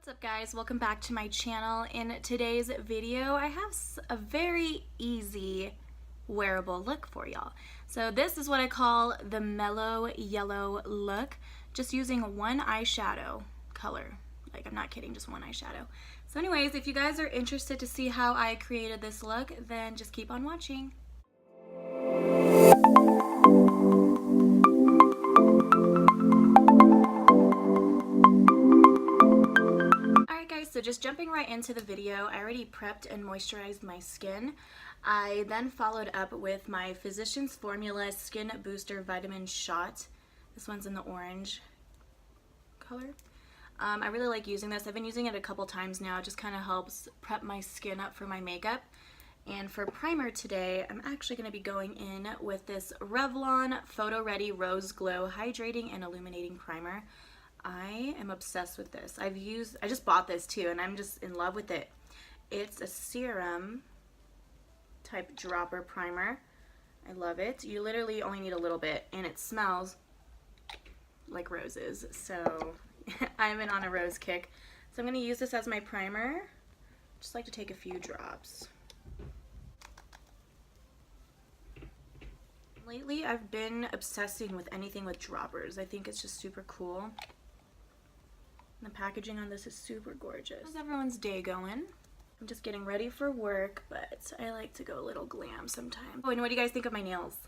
What's up guys, welcome back to my channel. In today's video I have a very easy wearable look for y'all. So this is what I call the mellow yellow look, just using one eyeshadow color. Like, I'm not kidding, just one eyeshadow. So anyways, if you guys are interested to see how I created this look, then just keep on watching. So just jumping right into the video, I already prepped and moisturized my skin. I then followed up with my Physicians Formula Skin Booster Vitamin Shot. This one's in the orange color. I really like using this. I've been using it a couple times now. It just kind of helps prep my skin up for my makeup. And for primer today, I'm actually going to be going in with this Revlon Photoready Rose Glow Hydrating and Illuminating Primer. I am obsessed with this. I just bought this too, and I'm just in love with it. It's a serum type dropper primer. I love it. You literally only need a little bit, and it smells like roses. So I'm in on a rose kick. So I'm going to use this as my primer. Just like to take a few drops. Lately, I've been obsessing with anything with droppers. I think it's just super cool. The packaging on this is super gorgeous. How's everyone's day going? I'm just getting ready for work, but I like to go a little glam sometimes. Oh, and what do you guys think of my nails?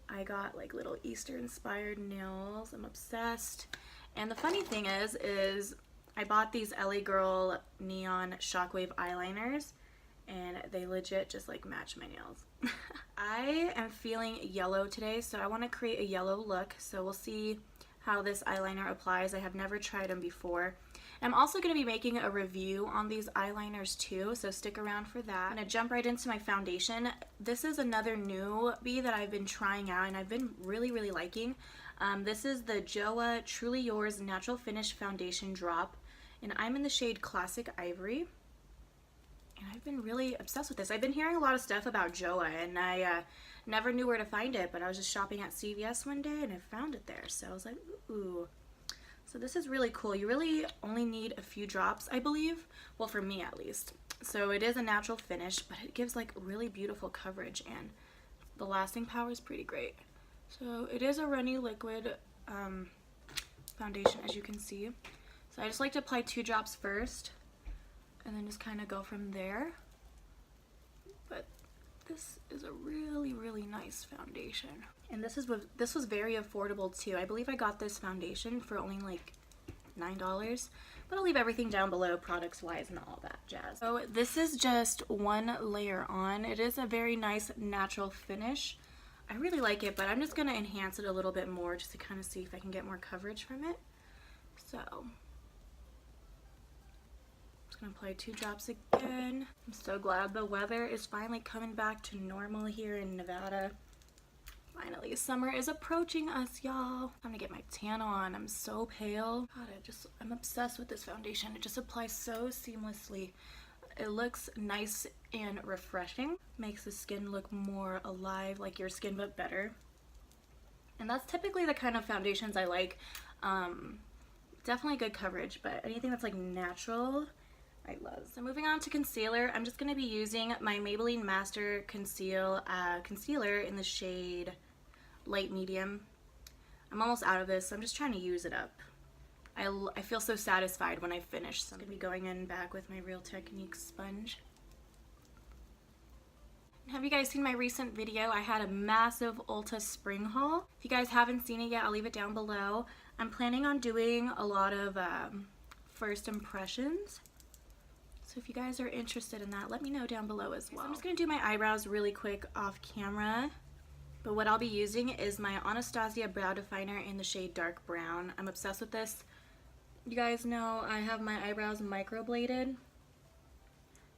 I got like little Easter inspired nails. I'm obsessed. And the funny thing is I bought these LA Girl neon Shockwave eyeliners, and they legit just like match my nails. I am feeling yellow today, so I want to create a yellow look. So we'll see how this eyeliner applies. I have never tried them before. I'm also going to be making a review on these eyeliners too, so stick around for that. I'm going to jump right into my foundation. This is another newbie that I've been trying out and I've been really liking. This is the Joah Truly Yours Natural Finish Foundation Drop, and I'm in the shade Classic Ivory. And I've been really obsessed with this. I've been hearing a lot of stuff about Joah, and I never knew where to find it, but I was just shopping at CVS one day and I found it there. So I was like, ooh. So this is really cool. You really only need a few drops, I believe. Well, for me at least. So it is a natural finish, but it gives like really beautiful coverage, and the lasting power is pretty great. So it is a runny liquid foundation, as you can see. So I just like to apply 2 drops first, and then just kind of go from there. But this is a really nice foundation, and this was very affordable too. I believe I got this foundation for only like $9, but I'll leave everything down below products wise and all that jazz. So this is just one layer on. It is a very nice natural finish. I really like it, but I'm just going to enhance it a little bit more just to kind of see if I can get more coverage from it. So gonna apply 2 drops again. I'm so glad the weather is finally coming back to normal here in Nevada. Finally, summer is approaching us, y'all. I'm gonna get my tan on. I'm so pale. God, I'm obsessed with this foundation. It just applies so seamlessly. It looks nice and refreshing. Makes the skin look more alive, like your skin, but better. And that's typically the kind of foundations I like. Definitely good coverage, but anything that's like natural, I love. So moving on to concealer, I'm just going to be using my Maybelline Master concealer in the shade Light Medium. I'm almost out of this, so I'm just trying to use it up. I feel so satisfied when I finish, so I'm going to be going in back with my Real Technique sponge. Have you guys seen my recent video? I had a massive Ulta spring haul. If you guys haven't seen it yet, I'll leave it down below. I'm planning on doing a lot of first impressions. So if you guys are interested in that, let me know down below as well. So I'm just going to do my eyebrows really quick off camera. But what I'll be using is my Anastasia Brow Definer in the shade Dark Brown. I'm obsessed with this. You guys know I have my eyebrows microbladed.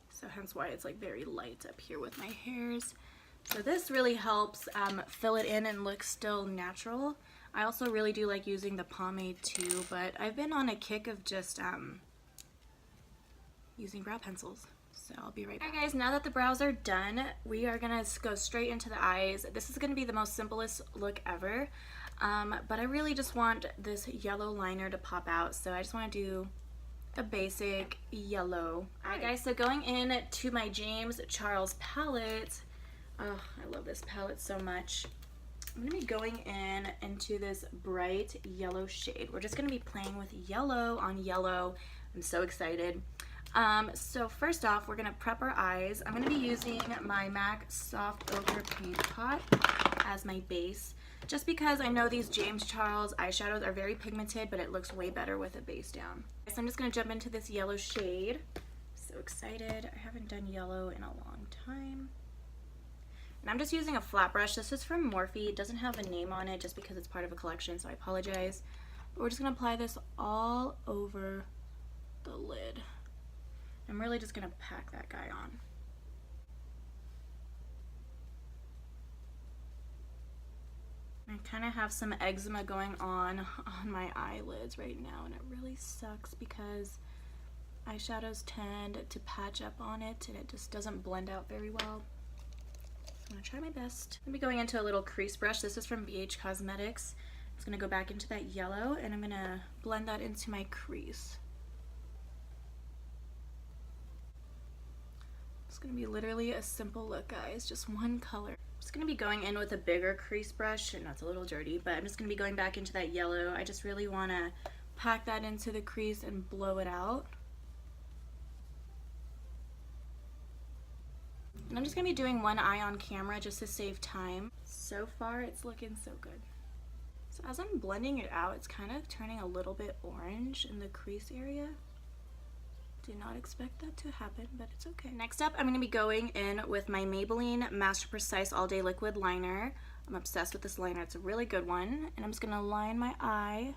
So hence why it's like very light up here with my hairs. So this really helps fill it in and look still natural. I also really do like using the pomade too, but I've been on a kick of just using brow pencils. So I'll be right back. Alright guys, now that the brows are done, we are gonna go straight into the eyes. This is gonna be the most simplest look ever, but I really just want this yellow liner to pop out, so I just want to do a basic yellow. Alright guys, so going in to my James Charles palette. Oh, I love this palette so much. I'm going to be going into this bright yellow shade. We're just going to be playing with yellow on yellow. I'm so excited. So first off, we're going to prep our eyes. I'm going to be using my MAC Soft Ochre Paint Pot as my base, just because I know these James Charles eyeshadows are very pigmented, but it looks way better with a base down. So I'm just going to jump into this yellow shade. So excited. I haven't done yellow in a long time. And I'm just using a flat brush. This is from Morphe. It doesn't have a name on it just because it's part of a collection, so I apologize. But we're just going to apply this all over the lid. I'm really just going to pack that guy on. I kind of have some eczema going on my eyelids right now, and it really sucks because eyeshadows tend to patch up on it and it just doesn't blend out very well. I'm going to try my best. I'm going to be going into a little crease brush. This is from BH Cosmetics. I'm just going to go back into that yellow and I'm going to blend that into my crease. It's going to be literally a simple look, guys. Just one color. I'm just going to be going in with a bigger crease brush. I know it's a little dirty, but I'm just going to be going back into that yellow. I just really want to pack that into the crease and blow it out. And I'm just going to be doing one eye on camera just to save time. So far, it's looking so good. So as I'm blending it out, it's kind of turning a little bit orange in the crease area. Did not expect that to happen, but it's okay. Next up, I'm going to be going in with my Maybelline Master Precise All Day Liquid Liner. I'm obsessed with this liner. It's a really good one. And I'm just going to line my eye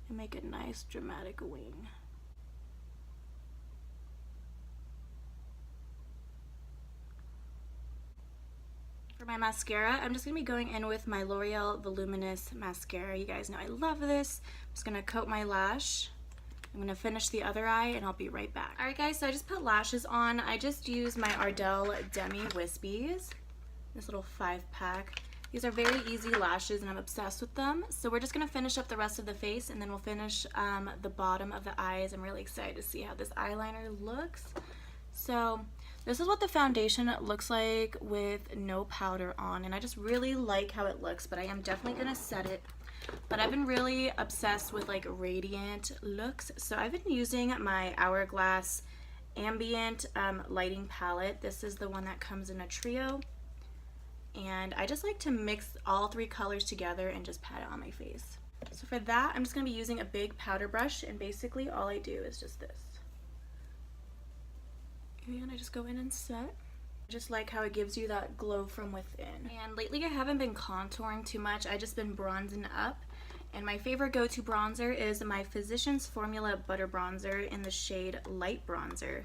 and make a nice dramatic wing. For my mascara, I'm just going to be going in with my Loreal Voluminous mascara. You guys know I love this. I'm just going to coat my lash. I'm going to finish the other eye and I'll be right back. Alright guys, so I just put lashes on. I just used my Ardell Wispies, this little 5-pack. These are very easy lashes and I'm obsessed with them. So we're just going to finish up the rest of the face and then we'll finish the bottom of the eyes. I'm really excited to see how this eyeliner looks. So this is what the foundation looks like with no powder on, and I just really like how it looks, but I am definitely going to set it. But I've been really obsessed with like radiant looks, so I've been using my Hourglass Ambient lighting palette. This is the one that comes in a trio, and I just like to mix all 3 colors together and just pat it on my face. So for that, I'm just going to be using a big powder brush, and basically all I do is just this. And I just go in and set. I just like how it gives you that glow from within. And lately I haven't been contouring too much. I just been bronzing up. And my favorite go-to bronzer is my Physicians Formula Butter Bronzer in the shade Light Bronzer.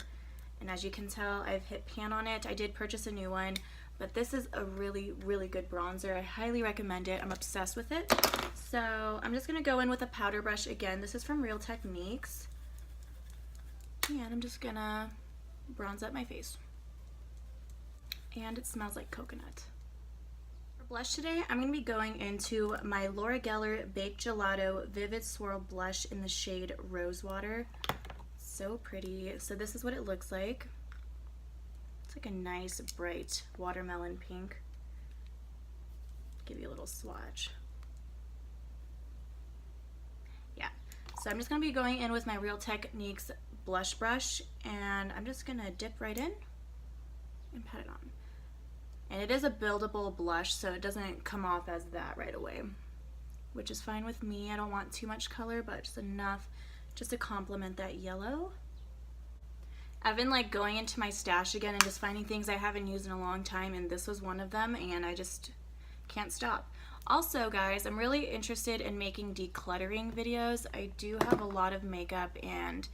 And as you can tell, I've hit pan on it. I did purchase a new one, but this is a really, really good bronzer. I highly recommend it. I'm obsessed with it. So I'm just going to go in with a powder brush again. This is from Real Techniques. And I'm just going to bronze up my face. And it smells like coconut. For blush today, I'm going to be going into my Laura Geller Baked Gelato Vivid Swirl Blush in the shade Rosewater. So pretty. So this is what it looks like. It's like a nice bright watermelon pink. Give you a little swatch. Yeah. So I'm just going to be going in with my Real Techniques blush brush, and I'm just gonna dip right in and pat it on. And it is a buildable blush, so it doesn't come off as that right away, which is fine with me. I don't want too much color, but just enough just to complement that yellow. I've been like going into my stash again and just finding things I haven't used in a long time, and this was one of them, and I just can't stop. Also guys, I'm really interested in making decluttering videos. I do have a lot of makeup and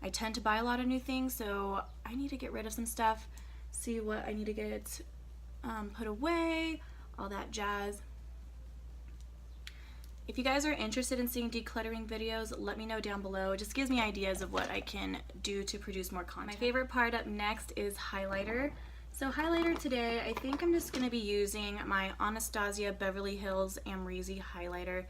I tend to buy a lot of new things, so I need to get rid of some stuff, see what I need to get put away, all that jazz. If you guys are interested in seeing decluttering videos, let me know down below. It just gives me ideas of what I can do to produce more content. My favorite part up next is highlighter. So highlighter today, I think I'm just going to be using my Anastasia Beverly Hills Amrezy Highlighter.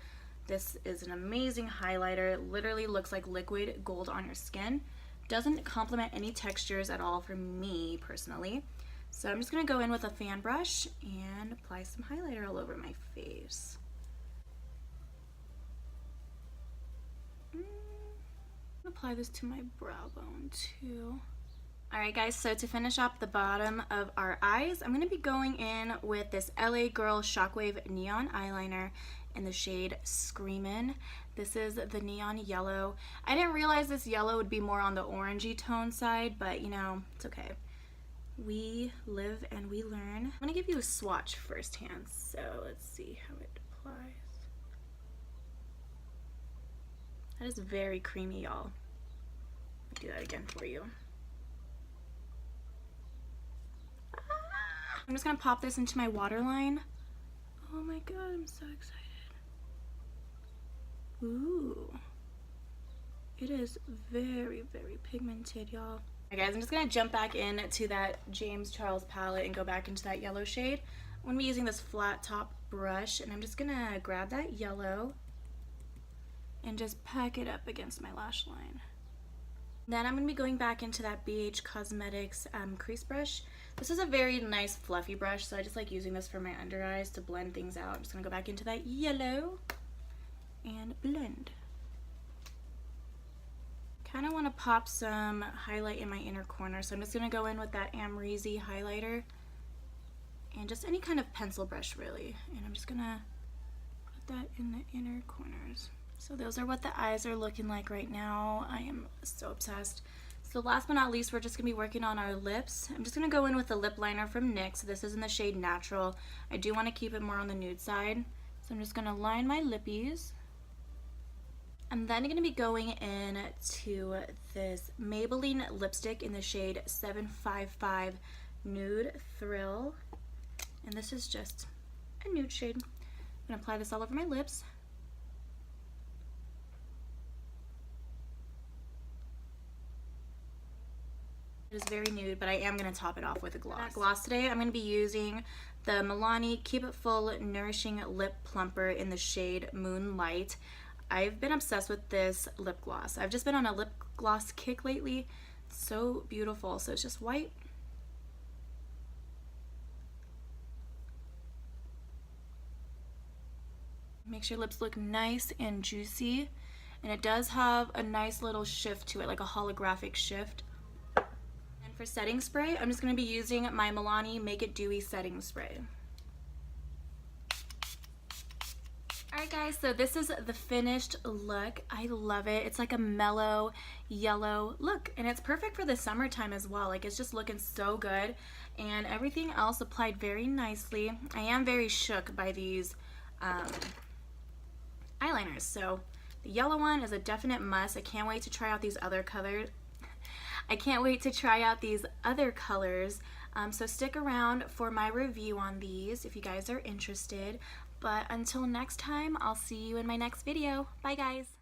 This is an amazing highlighter. It literally looks like liquid gold on your skin. Doesn't complement any textures at all for me personally. So I'm just going to go in with a fan brush and apply some highlighter all over my face. Apply this to my brow bone too. Alright guys, so to finish up the bottom of our eyes, I'm going to be going in with this LA Girl Shockwave Neon Eyeliner in the shade Screamin'. This is the neon yellow. I didn't realize this yellow would be more on the orangey tone side, but you know, it's okay. We live and we learn. I'm going to give you a swatch firsthand, so let's see how it applies. That is very creamy, y'all. Let me do that again for you. I'm just gonna pop this into my waterline. Oh my god, I'm so excited. Ooh. It is very, very pigmented, y'all. Alright guys, I'm just gonna jump back into that James Charles palette and go back into that yellow shade. I'm gonna be using this flat top brush, and I'm just gonna grab that yellow and just pack it up against my lash line. Then I'm going to be going back into that BH Cosmetics crease brush. This is a very nice fluffy brush, so I just like using this for my under eyes to blend things out. I'm just going to go back into that yellow and blend. Kind of want to pop some highlight in my inner corner, so I'm just going to go in with that Amrezy Highlighter and just any kind of pencil brush really. And I'm just going to put that in the inner corners. So those are what the eyes are looking like right now. I am so obsessed. So last but not least, we're just going to be working on our lips. I'm just going to go in with the lip liner from NYX. This is in the shade Natural. I do want to keep it more on the nude side. So I'm just going to line my lippies. I'm then going to be going in to this Maybelline lipstick in the shade 755 Nude Thrill. And this is just a nude shade. I'm going to apply this all over my lips. It is very nude, but I am going to top it off with a gloss. Gloss today, I'm going to be using the Milani Keep It Full Nourishing Lip Plumper in the shade Moonlight. I've been obsessed with this lip gloss. I've just been on a lip gloss kick lately. It's so beautiful. So it's just white. Makes your lips look nice and juicy. And it does have a nice little shift to it, like a holographic shift. For setting spray, I'm just going to be using my Milani Make It Dewy setting spray. Alright guys, so this is the finished look. I love it. It's like a mellow yellow look, and it's perfect for the summertime as well. Like, it's just looking so good, and everything else applied very nicely. I am very shook by these eyeliners, so the yellow one is a definite must. I can't wait to try out these other colors. So stick around for my review on these if you guys are interested. But until next time, I'll see you in my next video. Bye guys!